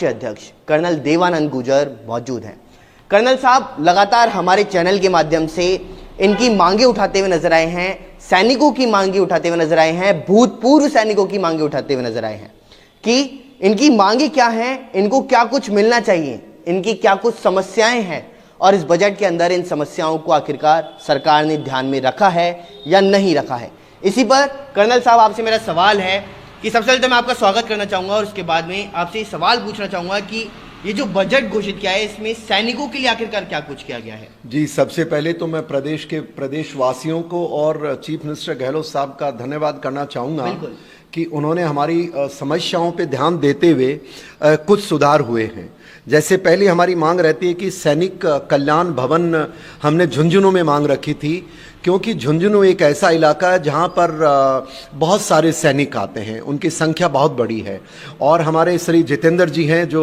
राष्ट्रीय अध्यक्ष कर्नल देवानंद गुर्जर मौजूद हैं। कर्नल साहब लगातार हमारे चैनल के माध्यम से इनकी मांगे उठाते हुए नजर आए हैं, सैनिकों की मांगे उठाते हुए नजर आए हैं, भूतपूर्व सैनिकों की मांगे उठाते हुए नजर आए हैं कि इनकी मांगे क्या हैं, इनको क्या कुछ मिलना चाहिए, इनकी क्या कुछ समस्याएं हैं और इस बजट के अंदर इन समस्याओं को आखिरकार सरकार ने ध्यान में रखा है या नहीं रखा है। इसी पर कर्नल साहब आपसे मेरा सवाल है कि सबसे पहले तो मैं आपका स्वागत करना चाहूँगा और उसके बाद में आपसे सवाल पूछना चाहूँगा कि ये जो बजट घोषित किया है इसमें सैनिकों के लिए आखिरकार क्या कुछ किया गया है। जी, सबसे पहले तो मैं प्रदेश के प्रदेशवासियों को और चीफ मिनिस्टर गहलोत साहब का धन्यवाद करना चाहूँगा कि उन्होंने हमारी समस्याओं पे ध्यान देते हुए कुछ सुधार हुए हैं। जैसे पहले हमारी मांग रहती है कि सैनिक कल्याण भवन हमने झुंझुनू में मांग रखी थी, क्योंकि झुंझुनू एक ऐसा इलाका है जहाँ पर बहुत सारे सैनिक आते हैं, उनकी संख्या बहुत बड़ी है। और हमारे श्री जितेंद्र जी हैं जो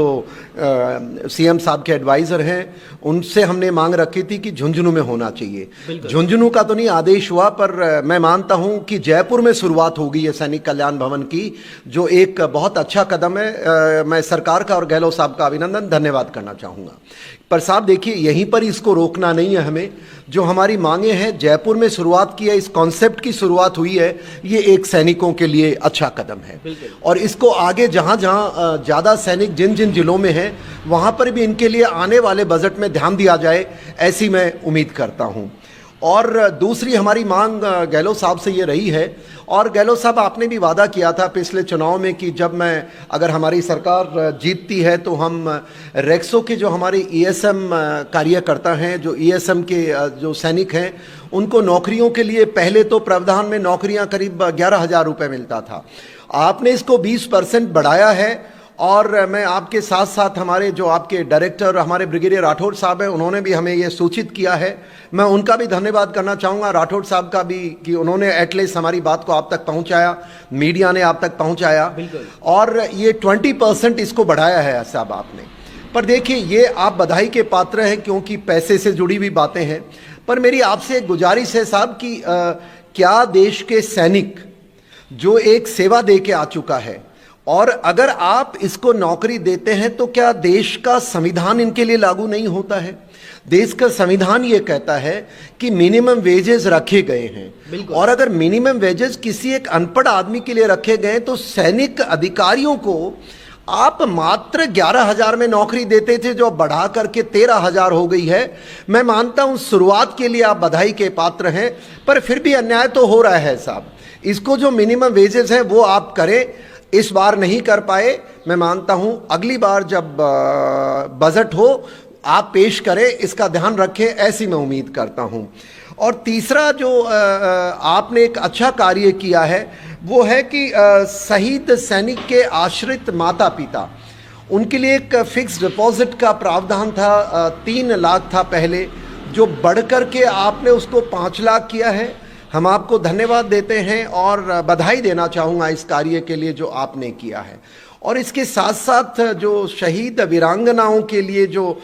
सीएम साहब के एडवाइज़र हैं, उनसे हमने मांग रखी थी कि झुंझुनू में होना चाहिए। झुंझुनू का तो नहीं आदेश हुआ, पर मैं मानता हूँ कि जयपुर में शुरुआत होगी है सैनिक कल्याण भवन की, जो एक बहुत अच्छा कदम है। मैं सरकार का और गहलोत साहब का अभिनंदन धन्यवाद करना चाहूँगा। पर साहब देखिए, यहीं पर इसको रोकना नहीं है हमें। जो हमारी मांगे हैं, जयपुर में शुरुआत की है, इस कॉन्सेप्ट की शुरुआत हुई है, ये एक सैनिकों के लिए अच्छा कदम है। और इसको आगे जहाँ जहाँ ज़्यादा सैनिक जिन जिन जिलों में हैं वहाँ पर भी इनके लिए आने वाले बजट में ध्यान दिया जाए, ऐसी मैं उम्मीद करता हूँ। और दूसरी हमारी मांग गहलोत साहब से ये रही है, और गहलोत साहब आपने भी वादा किया था पिछले चुनाव में कि जब अगर हमारी सरकार जीतती है तो हम रेक्सो के जो हमारे ईएसएम कार्यकर्ता हैं, जो ईएसएम के जो सैनिक हैं, उनको नौकरियों के लिए पहले तो प्रावधान में नौकरियां करीब 11,000 रुपये मिलता था। आपने इसको 20% बढ़ाया है। और मैं आपके साथ साथ हमारे जो आपके डायरेक्टर हमारे ब्रिगेडियर राठौड़ साहब हैं, उन्होंने भी हमें ये सूचित किया है। मैं उनका भी धन्यवाद करना चाहूँगा, राठौड़ साहब का भी, कि उन्होंने एटलीस्ट हमारी बात को आप तक पहुँचाया, मीडिया ने आप तक पहुँचाया। और ये 20% इसको बढ़ाया है साहब आपने। पर देखिए, ये आप बधाई के पात्र हैं क्योंकि पैसे से जुड़ी हुई बातें हैं। पर मेरी आपसे एक गुजारिश है साहब कि क्या देश के सैनिक जो एक सेवा दे के आ चुका है, और अगर आप इसको नौकरी देते हैं तो क्या देश का संविधान इनके लिए लागू नहीं होता है? देश का संविधान ये कहता है कि मिनिमम वेजेस रखे गए हैं, और अगर मिनिमम वेजेस किसी एक अनपढ़ आदमी के लिए रखे गए तो सैनिक अधिकारियों को आप मात्र 11,000 में नौकरी देते थे, जो बढ़ा करके 13,000 हो गई है। मैं मानता हूं शुरुआत के लिए आप बधाई के पात्र हैं, पर फिर भी अन्याय तो हो रहा है साहब। इसको जो मिनिमम वेजेस हैं वो आप करें। इस बार नहीं कर पाए, मैं मानता हूं अगली बार जब बजट हो आप पेश करें, इसका ध्यान रखें, ऐसी मैं उम्मीद करता हूं। और तीसरा जो आपने एक अच्छा कार्य किया है वो है कि शहीद सैनिक के आश्रित माता पिता, उनके लिए एक फिक्स डिपॉजिट का प्रावधान था। 3 लाख था पहले, जो बढ़कर के आपने उसको 5 लाख किया है। हम आपको धन्यवाद देते हैं और बधाई देना चाहूँगा इस कार्य के लिए जो आपने किया है। और इसके साथ साथ जो शहीद वीरांगनाओं के लिए, जो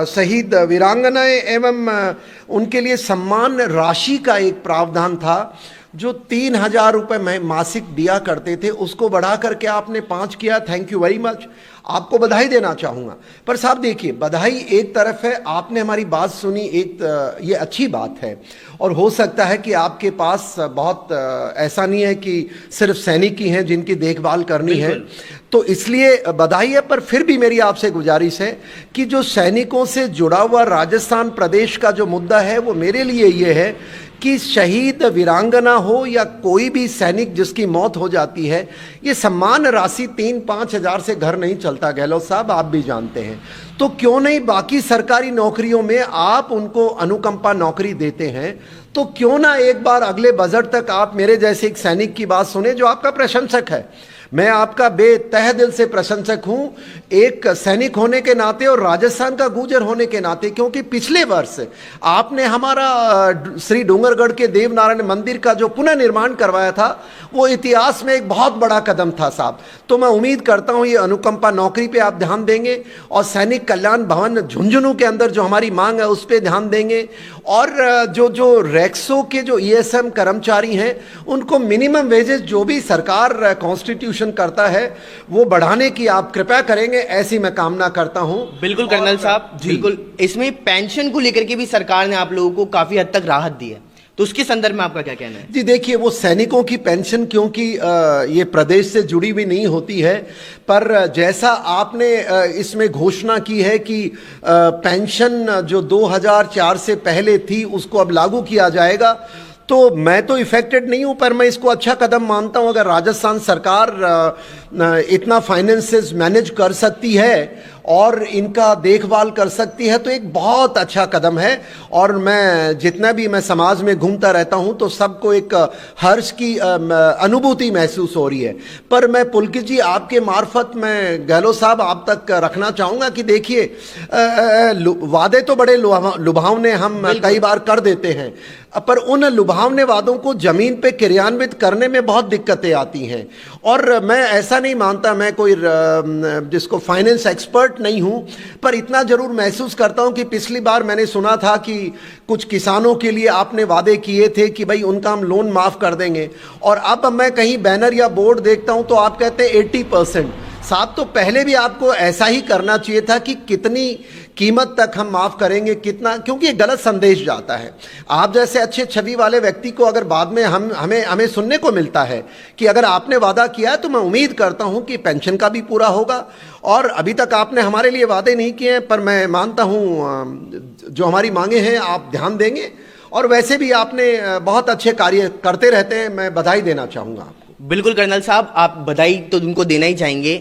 शहीद वीरांगनाएं एवं उनके लिए सम्मान राशि का एक प्रावधान था, जो 3,000 रुपये मासिक दिया करते थे, उसको बढ़ा करके आपने 5 किया। थैंक यू वेरी मच, आपको बधाई देना चाहूँगा। पर साहब देखिए, बधाई एक तरफ है, आपने हमारी बात सुनी, एक ये अच्छी बात है। और हो सकता है कि आपके पास बहुत ऐसा नहीं है कि सिर्फ सैनिक ही हैं जिनकी देखभाल करनी है, तो इसलिए बधाई है। पर फिर भी मेरी आपसे गुजारिश है कि जो सैनिकों से जुड़ा हुआ राजस्थान प्रदेश का जो मुद्दा है, वो मेरे लिए ये है कि शहीद वीरांगना हो या कोई भी सैनिक जिसकी मौत हो जाती है, ये सम्मान राशि 3-5 हज़ार से घर नहीं चलता गहलोत साहब, आप भी जानते हैं। तो क्यों नहीं बाकी सरकारी नौकरियों में आप उनको अनुकंपा नौकरी देते हैं, तो क्यों ना एक बार अगले बजट तक आप मेरे जैसे एक सैनिक की बात सुने जो आपका प्रशंसक है। मैं आपका बेतह दिल से प्रशंसक हूं, एक सैनिक होने के नाते और राजस्थान का गुर्जर होने के नाते, क्योंकि पिछले वर्ष आपने हमारा श्री डूंगरगढ़ के देवनारायण मंदिर का जो पुनर्निर्माण करवाया था, वो इतिहास में एक बहुत बड़ा कदम था साहब। तो मैं उम्मीद करता हूं ये अनुकंपा नौकरी पे आप ध्यान देंगे, और सैनिक कल्याण भवन झुंझुनू के अंदर जो हमारी मांग है उस पर ध्यान देंगे। और जो रेक्सो के जो ईएसएम कर्मचारी हैं, उनको मिनिमम वेजेस जो भी सरकार कॉन्स्टिट्यूशन कंट्रीब्यूशन करता है वो बढ़ाने की आप कृपया करेंगे, ऐसी मैं कामना करता हूं। बिल्कुल कर्नल साहब, बिल्कुल। इसमें पेंशन को लेकर के भी सरकार ने आप लोगों को काफी हद तक राहत दी है, तो उसके संदर्भ में आपका क्या कहना है? जी देखिए, वो सैनिकों की पेंशन क्योंकि ये प्रदेश से जुड़ी हुई नहीं होती है, पर जैसा आपने इसमें घोषणा की है कि पेंशन जो 2004 से पहले थी उसको अब लागू किया जाएगा, तो मैं तो इफेक्टेड नहीं हूं, पर मैं इसको अच्छा कदम मानता हूं। अगर राजस्थान सरकार इतना फाइनेंसेस मैनेज कर सकती है और इनका देखभाल कर सकती है तो एक बहुत अच्छा कदम है। और मैं जितना भी मैं समाज में घूमता रहता हूं तो सबको एक हर्ष की अनुभूति महसूस हो रही है। पर मैं पुलकित जी आपके मार्फत मैं गहलोत साहब आप तक रखना चाहूंगा कि देखिए, वादे तो बड़े लुभावने हम कई बार कर देते हैं, पर उन लुभावने वादों को जमीन पे क्रियान्वित करने में बहुत दिक्कतें आती हैं। और मैं ऐसा नहीं मानता, मैं कोई जिसको फाइनेंस एक्सपर्ट नहीं हूं, पर इतना जरूर महसूस करता हूं कि पिछली बार मैंने सुना था कि कुछ किसानों के लिए आपने वादे किए थे कि भाई उनका हम लोन माफ कर देंगे, और अब मैं कहीं बैनर या बोर्ड देखता हूं तो आप कहते हैं 80%। साहब, तो पहले भी आपको ऐसा ही करना चाहिए था कि कितनी कीमत तक हम माफ करेंगे, कितना, क्योंकि ये गलत संदेश जाता है। आप जैसे अच्छे छवि वाले व्यक्ति को अगर बाद में हमें सुनने को मिलता है कि अगर आपने वादा किया है, तो मैं उम्मीद करता हूं कि पेंशन का भी पूरा होगा। और अभी तक आपने हमारे लिए वादे नहीं किए हैं, पर मैं मानता हूं जो हमारी मांगे हैं आप ध्यान देंगे। और वैसे भी आपने बहुत अच्छे कार्य करते रहते हैं, मैं बधाई देना चाहूंगा आपको। बिल्कुल कर्नल साहब, आप बधाई तो उनको देना ही चाहेंगे,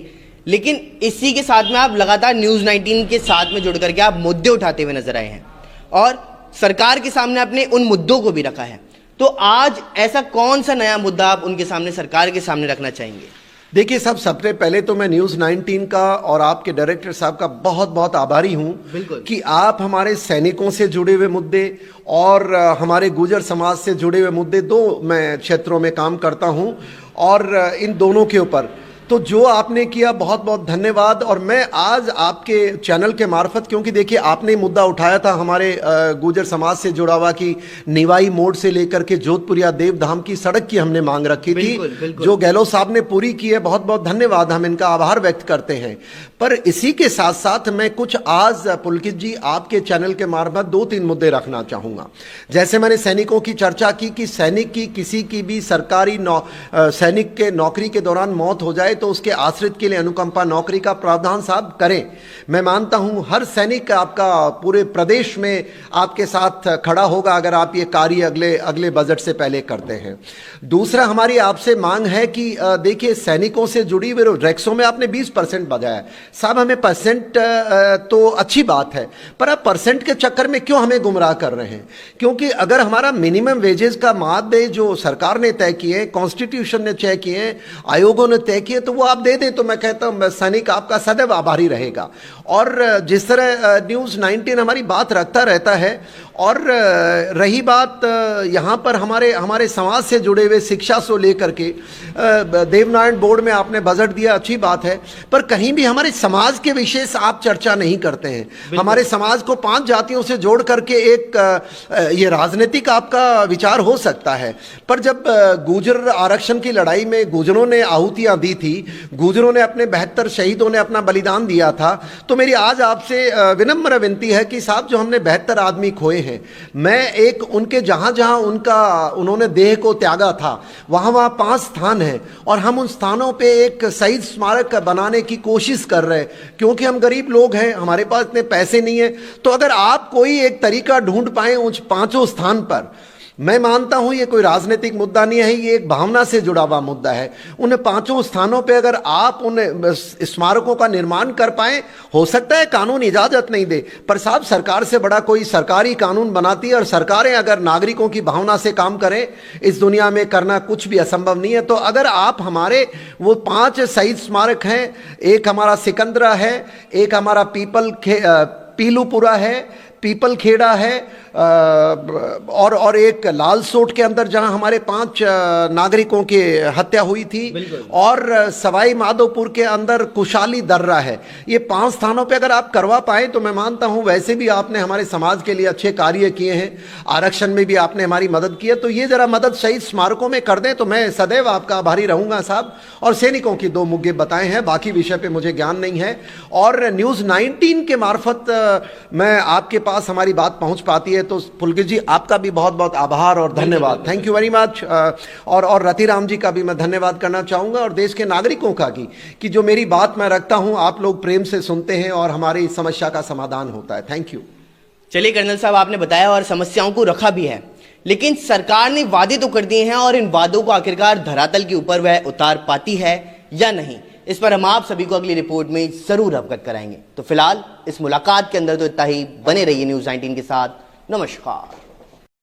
लेकिन इसी के साथ में आप लगातार न्यूज़ 19 के साथ में जुड़ करके आप मुद्दे उठाते हुए नजर आए हैं और सरकार के सामने अपने उन मुद्दों को भी रखा है। तो आज ऐसा कौन सा नया मुद्दा आप उनके सामने, सरकार के सामने रखना चाहेंगे? देखिए साहब, सबसे पहले तो मैं न्यूज़ 19 का और आपके डायरेक्टर साहब का बहुत बहुत आभारी हूं कि आप हमारे सैनिकों से जुड़े हुए मुद्दे और हमारे गुर्जर समाज से जुड़े हुए मुद्दे, दो मैं क्षेत्रों में काम करता हूं, और इन दोनों के ऊपर तो जो आपने किया बहुत बहुत धन्यवाद। और मैं आज आपके चैनल के मार्फत, क्योंकि देखिए आपने मुद्दा उठाया था हमारे गुर्जर समाज से जुड़ा हुआ कि निवाई मोड़ से लेकर के जोधपुरिया देवधाम की सड़क की हमने मांग रखी थी, जो गहलोत साहब ने पूरी की है, बहुत बहुत धन्यवाद, हम इनका आभार व्यक्त करते हैं। पर इसी के साथ साथ मैं कुछ आज पुलकित जी आपके चैनल के मार्फत 2-3 मुद्दे रखना चाहूंगा। जैसे मैंने सैनिकों की चर्चा की कि सैनिक की किसी की भी सरकारी सैनिक के नौकरी के दौरान मौत हो जाए तो उसके आश्रित के लिए अनुकंपा नौकरी का प्रावधान साहब करें। मैं मानता हूं हर सैनिक आपका पूरे प्रदेश में आपके साथ खड़ा होगा अगर आप ये कार्य अगले बजट से पहले करते हैं। दूसरा, हमारी आपसे मांग है कि देखिए सैनिकों से जुड़ी हुई रैक्सों में आपने 20% बजाया साहब, हमें परसेंट तो अच्छी बात है, पर आप परसेंट के चक्कर में क्यों हमें गुमराह कर रहे हैं? क्योंकि अगर हमारा मिनिमम वेजेस का मानदंड जो सरकार ने तय किए, कॉन्स्टिट्यूशन ने तय किए, आयोगों ने तय किए, तो वो आप दे दे तो मैं कहता हूं सैनिक आपका सदैव आभारी रहेगा। और जिस तरह न्यूज़ 19 हमारी बात रखता रहता है, और रही बात यहाँ पर हमारे समाज से जुड़े हुए शिक्षा से लेकर के देवनारायण बोर्ड में आपने बजट दिया, अच्छी बात है, पर कहीं भी हमारे समाज के विशेष आप चर्चा नहीं करते हैं। हमारे समाज को 5 जातियों से जोड़ करके एक ये राजनीतिक आपका विचार हो सकता है, पर जब गुर्जर आरक्षण की लड़ाई में गुर्जरों ने आहुतियां दी थी, गुर्जरों ने अपने 72 शहीदों ने अपना बलिदान दिया था, तो मेरी आज आपसे विनम्र विनती है कि साहब जो हमने 72 आदमी खोए हैं, मैं एक उनके जहां जहां उन्होंने देह को त्यागा था वहां 5 स्थान हैं, और हम उन स्थानों पे एक शहीद स्मारक बनाने की कोशिश कर रहे हैं, क्योंकि हम गरीब लोग हैं, हमारे पास इतने पैसे नहीं है। तो अगर आप कोई एक तरीका ढूंढ पाए उन 5 स्थान पर, मैं मानता हूं ये कोई राजनीतिक मुद्दा नहीं है, ये एक भावना से जुड़ा हुआ मुद्दा है। उन 5 स्थानों पे अगर आप उन स्मारकों का निर्माण कर पाए, हो सकता है कानून इजाजत नहीं दे, पर साहब सरकार से बड़ा कोई सरकारी कानून बनाती है, और सरकारें अगर नागरिकों की भावना से काम करें, इस दुनिया में करना कुछ भी असंभव नहीं है। तो अगर आप हमारे वो 5 शहीद स्मारक हैं, एक हमारा सिकंदरा है, एक हमारा पीलूपुरा है, पीपल खेड़ा है, और एक लालसोट के अंदर जहां हमारे 5 नागरिकों की हत्या हुई थी, और सवाई माधोपुर के अंदर कुशाली दर्रा है। ये 5 स्थानों पे अगर आप करवा पाए तो मैं मानता हूं, वैसे भी आपने हमारे समाज के लिए अच्छे कार्य किए हैं, आरक्षण में भी आपने हमारी मदद की है, तो ये जरा मदद शहीद स्मारकों में कर दें तो मैं सदैव आपका आभारी रहूंगा साहब। और सैनिकों की 2 मुद्दे बताए हैं, बाकी विषय पे मुझे ज्ञान नहीं है, और न्यूज़ 19 के मार्फत मैं आपके पास हमारी बात पहुंच पाती है, तो पुलकित जी आपका भी बहुत बहुत आभार और धन्यवाद, थैंक यू वेरी मच। और रतिराम जी का भी मैं धन्यवाद करना चाहूंगा, और देश के नागरिकों का कि जो मेरी बात मैं रखता हूं आप लोग प्रेम से सुनते हैं और हमारी समस्या का समाधान होता है। Thank you. चलिए कर्नल साहब, आपने बताया और समस्याओं को रखा भी है, लेकिन सरकार ने वादे तो कर दिए हैं, और इन वादों को आखिरकार धरातल के ऊपर वह उतार पाती है या नहीं, इस पर हम आप सभी को अगली रिपोर्ट में जरूर अवगत कराएंगे। तो फिलहाल इस मुलाकात के अंदर तो इतना ही। बने रहिए न्यूज़ 19 के साथ। नमस्कार।